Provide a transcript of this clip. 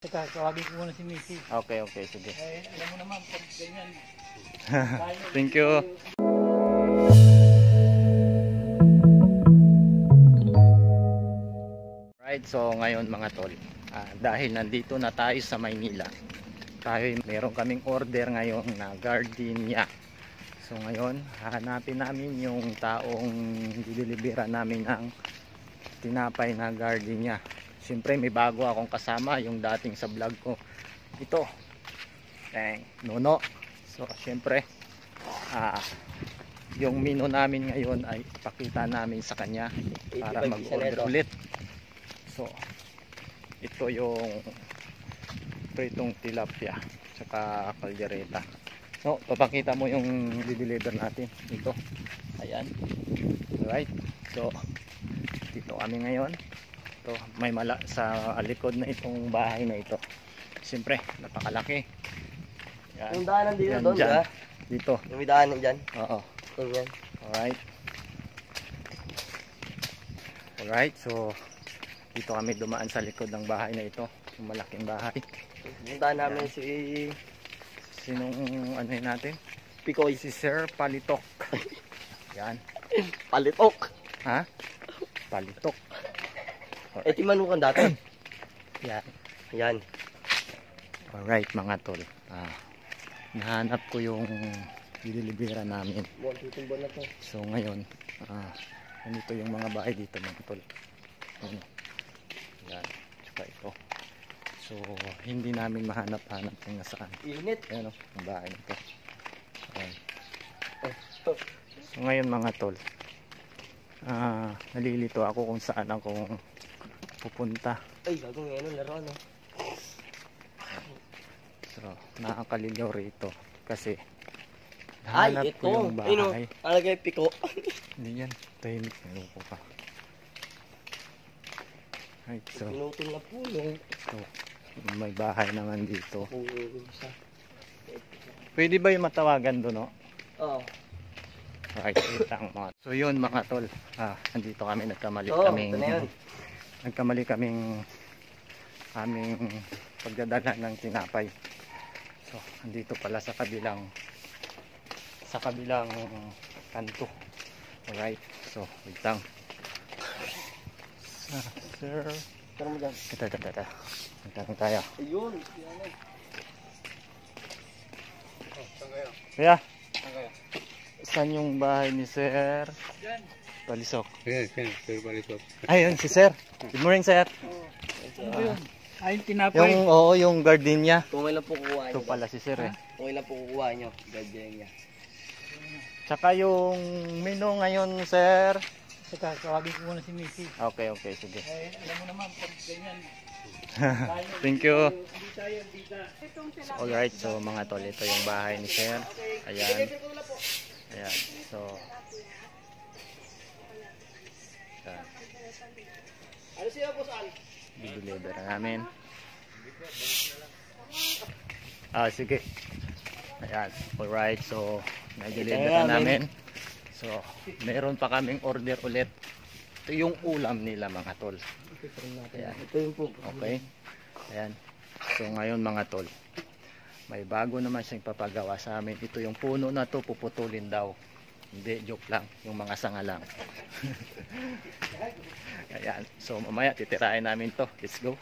Teka, tawagin ko muna si Missy. Okay, okay, sige. Alam mo naman, pag ganyan. Thank you. Right, so ngayon mga tol, dahil nandito na tayo sa Maynila, meron kaming order ngayon na gardenia. So ngayon, hahanapin namin yung taong didelibera namin ng tinapay na gardenia. Siyempre may bago akong kasama, yung dating sa vlog ko. Ito, Nono. So siyempre, yung menu namin ngayon ay ipakita namin sa kanya para mag-order ulit. So ito yung pritong tilapia tsaka caldereta. So papakita mo yung deliver natin. Ito, ayan. Alright, so dito kami ngayon. Ito, may mala sa likod na itong bahay na ito. Siyempre napakalaki. Yan. Yung daanan dito Yan, doon, dyan. ba? Dito. Yung may daanan dyan. Oo. Yan. Alright. Alright, so dito kami dumaan sa likod ng bahay na ito. Yung malaking bahay. Punta namin si Sinong ano yun natin? Picoy. Si Sir Palitok. Yan. Palitok. Ha? Palitok. Eh, timanukan dati. Yan. Yan. Alright mga tol. Nahanap ko yung dilibera namin. Buwan tutumbo na to. So ngayon, ganito yung mga bahay dito mga tol. Yan. Tsaka ito. So hindi namin mahanap-hanap kung nasaan. Init. Ayan o, yung bahay nito. Ayan. So ngayon mga tol, nalilito ako kung saan ako pupunta. Ay, gagawin ngayon laro, no? So nakakaliliw rito kasi Ay, nahanap ito. ko yung bahay. Alagay piko. Hindi yan, tahimik na ko pa. Right, so Pinutol na puno. ito, may bahay naman dito. Siya. Pwede ba yung matawagan doon, no? Oo. Right, wait lang mga. So yun mga tol, andito kami, nagkamali kaming aming pagdadala ng tinapay. So andito pala sa kabilang kanto. Alright, so wait lang. Sir, Tara mo dyan. ito. Magtanong tayo. Ayun. Kuya, saan yung bahay ni Sir? Yan. Palisok. Yes, Sir Palisok. Ayun si Sir. Good morning, Sir. Ano ba yun? Ay, tinapay. Yung gardenia. Kung ilan po kukuha Ito nyo. pala si Sir eh. Kung ilan po kukuha nyo. Gadyan niya. Tsaka yung menu ngayon, Sir. Teka, tawagin ko muna si Missy. Okay, sige. Alam mo naman, pag ganyan. Thank you. Hindi tayo, bita. Alright, so mga tol, ito yung bahay ni Sir. Ayan. So ayan. Ano siya po saan? I-deliver na namin. Sige. Ayan. Alright, so nag-deliver na namin. So meron pa kaming order ulit. Ito yung ulam nila mga tol. Ayan. Ito yung po. Okay. Ayan. So ngayon mga tol, may bago naman siyang papagawa sa amin. Ito yung puno na to, puputulin daw. Hindi, joke lang. Yung mga sanga lang. Ayan. So mamaya titirahin namin to. Let's go.